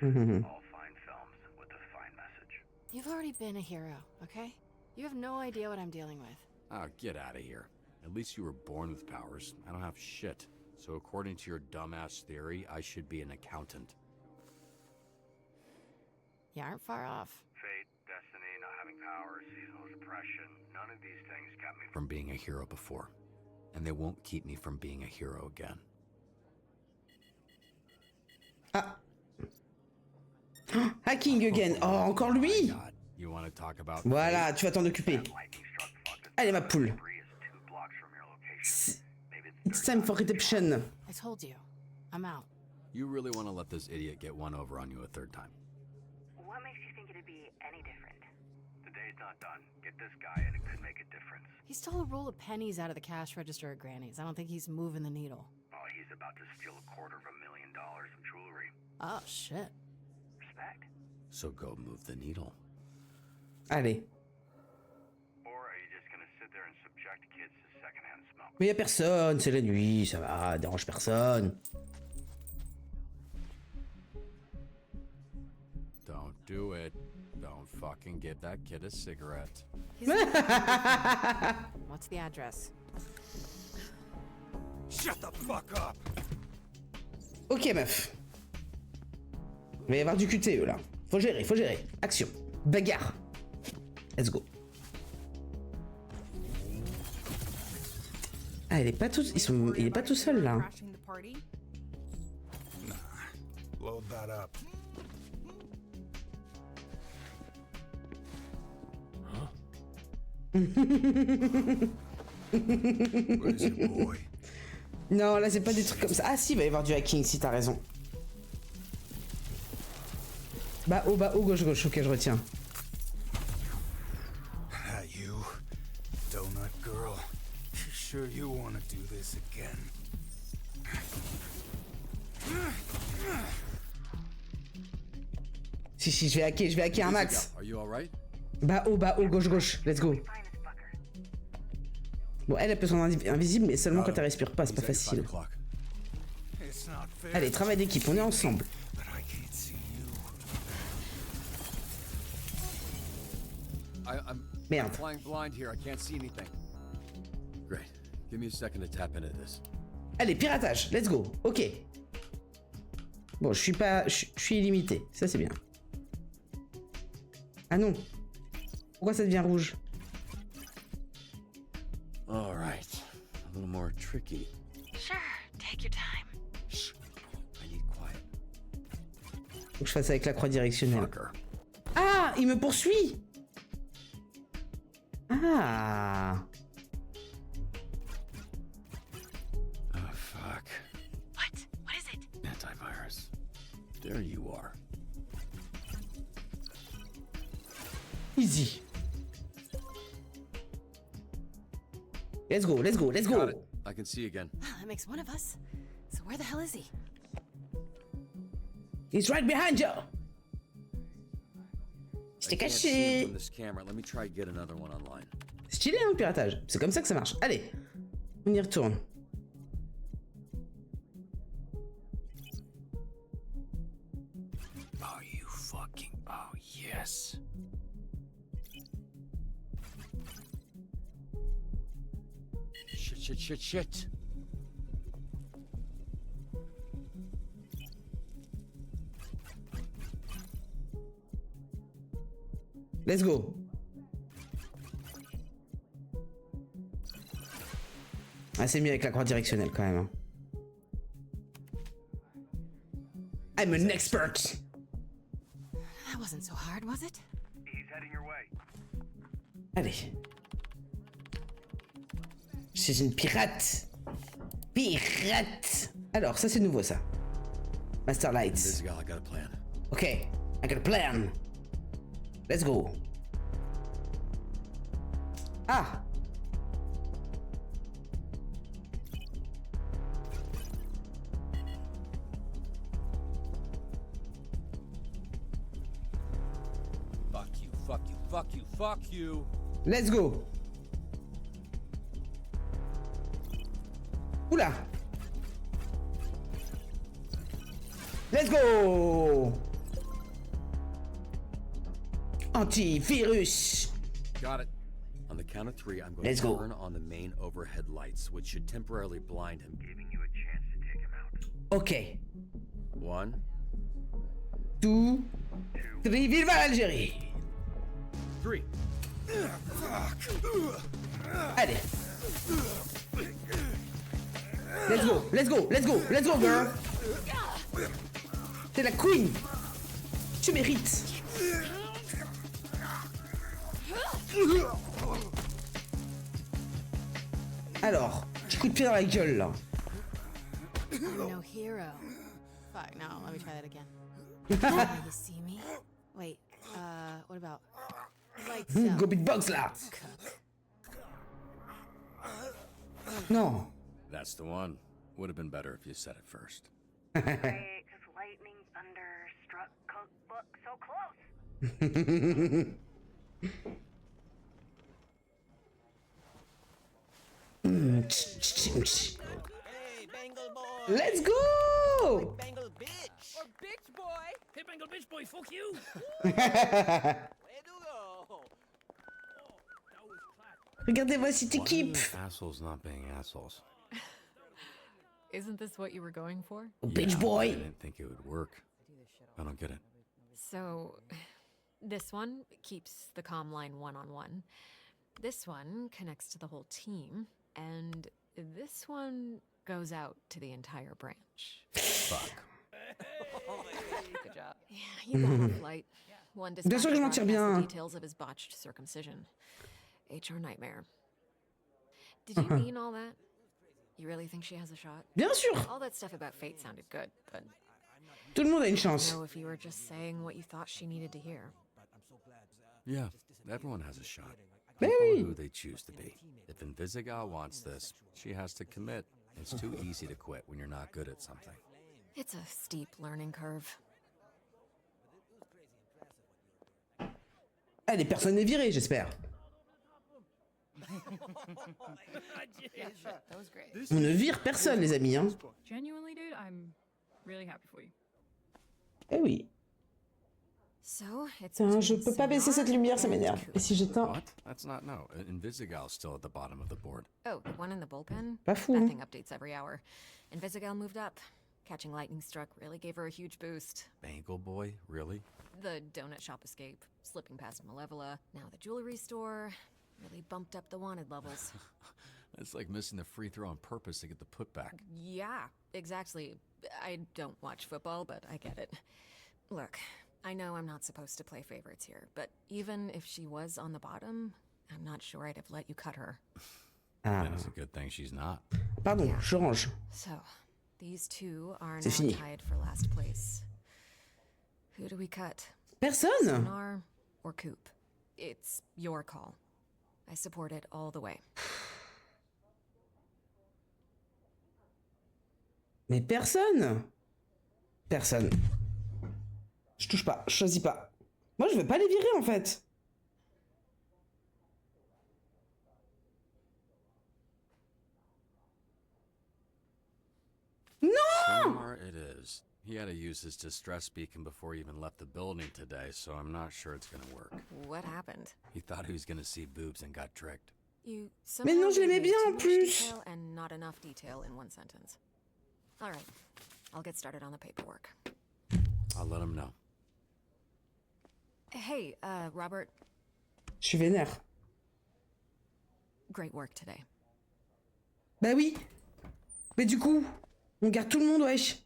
fine films with a fine message.
You've already been a hero, okay? You have no idea what I'm dealing with.
Oh, get out of here. At least you were born with powers. I don't have shit. So according to your dumbass theory, I should be an accountant.
You aren't far off.
Fate, destiny, not having powers, seasonal depression, none of these things kept me
From being a hero before. And they won't keep me from being a hero again.
Ah. Hacking again. Oh, encore lui.
You want to talk about
Voilà, tu vas t'en occuper. Allez, ma poule. It's time for redemption.
I told you. I'm out.
You really want to let this idiot get one over on you a third time?
What makes you think it'd be any different? The day's not done. Get this guy and it could make a difference.
He stole a roll of pennies out of the cash register at Granny's. I don't think he's moving the needle.
Oh, he's about to steal $250,000 of jewelry.
Oh, shit.
Respect?
So go move the needle.
Allez.
Or are you just gonna sit there and subject kids to secondhand smoke?
Mais y a personne, c'est la nuit, ça va, dérange personne.
Don't do it. Don't fucking give that kid a cigarette.
What's the address?
Shut the fuck up.
Ok, meuf. Il va y avoir du QTE là. Faut gérer, faut gérer. Action. Bagarre. Let's go. Ah, il est pas tout, il est pas tout seul là.
Nah, load that up. Where's your boy?
Non, là c'est pas des trucs comme ça. Ah si, il va y avoir du hacking si t'as raison. Bas haut, gauche, gauche. Ok, je retiens.
Ah, you, donut girl. You sure you want to do this again?
Si, je vais hacker un max.
Are you all right?
Bas haut, gauche, gauche. Let's go. Bon, elle peut se rendre invisible, mais seulement quand elle respire pas, c'est pas facile. Allez, travail d'équipe, on est ensemble. Merde.
Flying blind here. I can't see anything. Great. Give me a second to tap into this.
Allez, piratage, let's go. Ok. Bon, je suis illimité. Ça, c'est bien. Ah non. Pourquoi ça devient rouge?
All right. A little more tricky.
Sure, take your time.
Shh. I need quiet.
Faut que je fasse avec la croix directionnelle. Ah, il me poursuit. Ah.
Oh, fuck.
What? What is it?
Antivirus. There you are.
Easy. Let's go, let's go, let's go.
Got it. I can see again.
That makes one of us. So where the hell is he?
He's right behind you.
I can't see him from this camera. Let me try to get another one online.
Stylé, hein, le piratage. C'est comme ça que ça marche. Allez, on y retourne.
Oh, you fucking... Oh, yes. Shit.
Let's go. Ah, c'est mieux avec la croix directionnelle quand même. Hein. I'm an expert.
That wasn't so hard, was it?
He's heading your way.
Allez. Je suis une pirate. Pirate. Alors, ça c'est nouveau ça. Master Lights. Ok, I got a plan. Let's go. Ah.
Fuck you.
Let's go. Oula. Let's go. Antivirus.
Got it. On the count of 3, I'm going
Let's
to
go.
turn on the main overhead lights, which should temporarily blind him.
Giving you a chance to take him out.
Ok.
1,
2, 3, vive Algérie.
3.
Allez. Let's go, girl. T'es la queen. Tu mérites. Alors, petit coup de pied dans la gueule là.
I'm no hero. Fuck, no, let me try that again. You see me? Wait, what about... Lights out.
Go beatbox là. Non.
That's the one. Would have been better if you said it first.
Right, 'cause lightning, thunder, struck, cookbook, so close.
Let's go!
Bengal bitch! Or bitch boy! Hey, Bengal bitch boy, fuck you!
Regardez-moi cette équipe.
Assholes not being assholes.
Isn't this what you were going for?
Bitch boy.
I didn't think it would work. I don't get it.
So, this one keeps the comm line one-on-one. This one connects to the whole team. And this one goes out to the entire branch.
Fuck.
Good job. Yeah, you got off light. One
Bien sûr que je m'en tire bien.
the details of his botched circumcision. HR nightmare. Did you mean all that? You really think she has a shot?
Bien sûr.
All that stuff about fate sounded good, but
Tout le monde a une
I
chance.
don't know if you were just saying what you thought she needed to hear.
Yeah, everyone has a shot.
Ben
People are
oui.
who they choose to be. If Invisigal wants this, she has to commit. It's too easy to quit when you're not good at something.
It's a steep learning curve.
Allez, personne n'est viré, j'espère.
Yeah, shit, that was great.
On ne vire personne, les amis. Hein.
Genuinely, dude, I'm really happy for you.
Eh oui.
So, it's
Putain, je
between
peux pas baisser cette
Sonar
lumière, ça
and
m'énerve. Et si j'éteins...
What? That's not no. Invisigal's still at the bottom of the board.
Oh, the one in the bullpen?
Pas fou,
That
hein.
thing updates every hour. Invisigal moved up. Catching lightning struck really gave her a huge boost.
Bangle boy, really?
The donut shop escape, slipping past Malevola, now the jewelry store, really bumped up the wanted levels.
It's like missing the free throw on purpose to get the putback.
Yeah, exactly. I don't watch football, but I get it. Look, I know I'm not supposed to play favorites here, but even if she was on the bottom, I'm not sure I'd have let you cut her.
Ah.
And it's a good thing she's not.
Pardon, je range.
So, these two are
C'est
now
fini.
tied for last place. Who do we cut?
Personne.
Sonar or Coop? It's your call. I support it all the way.
Mais personne. Personne. Je touche pas, je choisis pas. Moi, je veux pas les virer, en fait. Non!
Sonar it is. He had to use his distress beacon before he even left the building today, so I'm not sure it's gonna work.
What happened?
He thought he was gonna see boobs and got tricked.
You
Mais non, je
somehow
l'aimais
gave me
bien,
too
en
much
plus.
detail and not enough detail in one sentence. All right, I'll get started on the paperwork.
I'll let him know.
Hey, Robert,
Je suis vénère.
great work today.
Bah oui. Mais du coup, on garde tout le monde, wesh.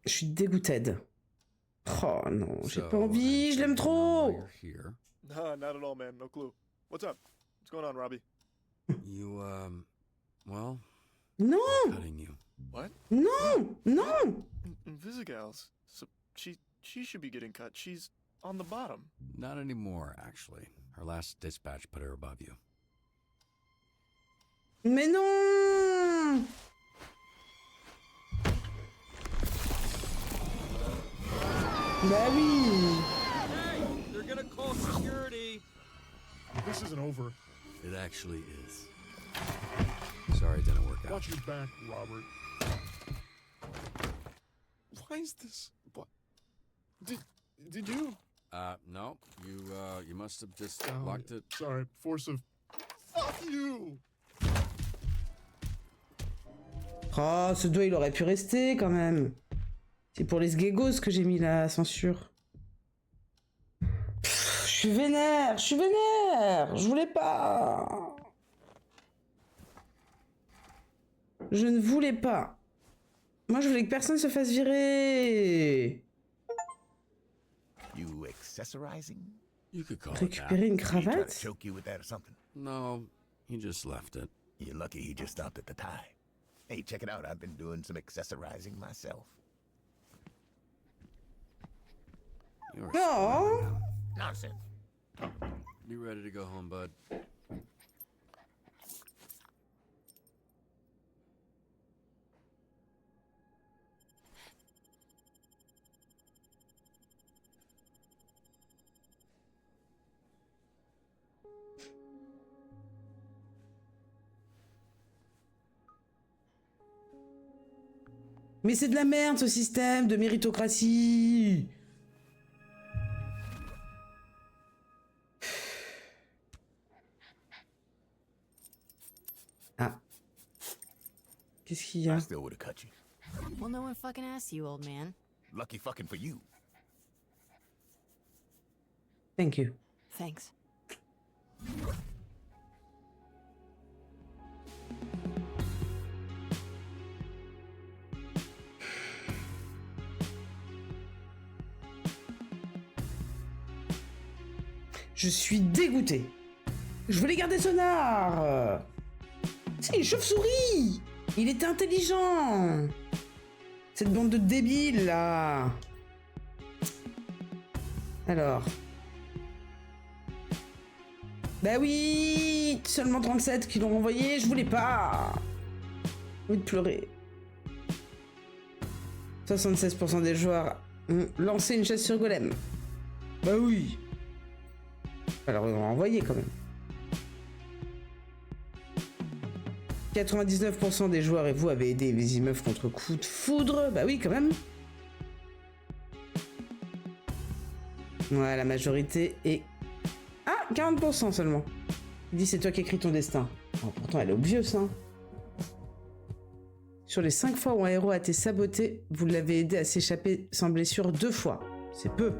Je suis dégoûtée. Oh non, j'ai pas envie, je l'aime trop.
You're here.
Nah, not at all, man. No clue. What's up? What's going on, Robbie?
You, well,
Non,
cutting you.
What?
non, non.
Invisigals. So she should be getting cut. She's on the bottom.
Not anymore, actually. Her last dispatch put her above you.
Mais non. Bah oui.
They're gonna call security.
This isn't over.
It actually is. Sorry it didn't work out.
Watch your back, Robert.
Why is this? What? Did you?
No. You must have just
Oh,
locked it.
Sorry, force of... Fuck you!
Oh, ce doigt, il aurait pu rester quand même. C'est pour les sgegos que j'ai mis la censure. Pff, je suis vénère, je suis vénère. Je voulais pas. Je ne voulais pas. Moi, je voulais que personne se fasse virer.
You accessorizing?
You could call it that.
Récupérer une
He tried to
cravate?
choke you with that or something?
No, he just left it.
You're lucky he just stopped at the tie. Hey, check it out. I've been doing some accessorizing myself.
You're
No.
Nonsense.
Be ready to go home, bud.
Mais c'est de la merde ce système de méritocratie. Ah. Qu'est-ce qu'il y a?
I still would have cut you.
Well, no one fucking asked you, old man.
Lucky fucking for you.
Thank you.
Thanks.
Je suis dégoûté. Je voulais garder Sonar. C'est une chauve-souris. Il était intelligent. Cette bande de débiles là. Alors. Bah oui, seulement 37 qui l'ont renvoyé, je voulais pas. J'ai envie de pleurer. 76% des joueurs ont lancé une chasse sur Golem. Bah oui. Alors ils ont envoyé quand même. 99% des joueurs et vous avez aidé les immeubles contre coup de foudre. Bah oui quand même. Ouais, la majorité est... Ah, 40% seulement. Il dit c'est toi qui écris ton destin. Oh, pourtant elle est obvious, hein. Sur les 5 fois où un héros a été saboté, vous l'avez aidé à s'échapper sans blessure 2 fois. C'est peu.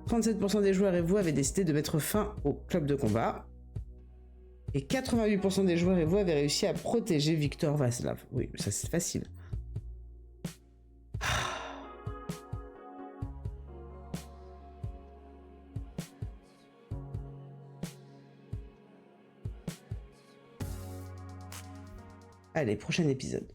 37% des joueurs et vous avez décidé de mettre fin au club de combat. Et 88% des joueurs et vous avez réussi à protéger Victor Vaslav. Oui, ça c'est facile. Allez, prochain épisode.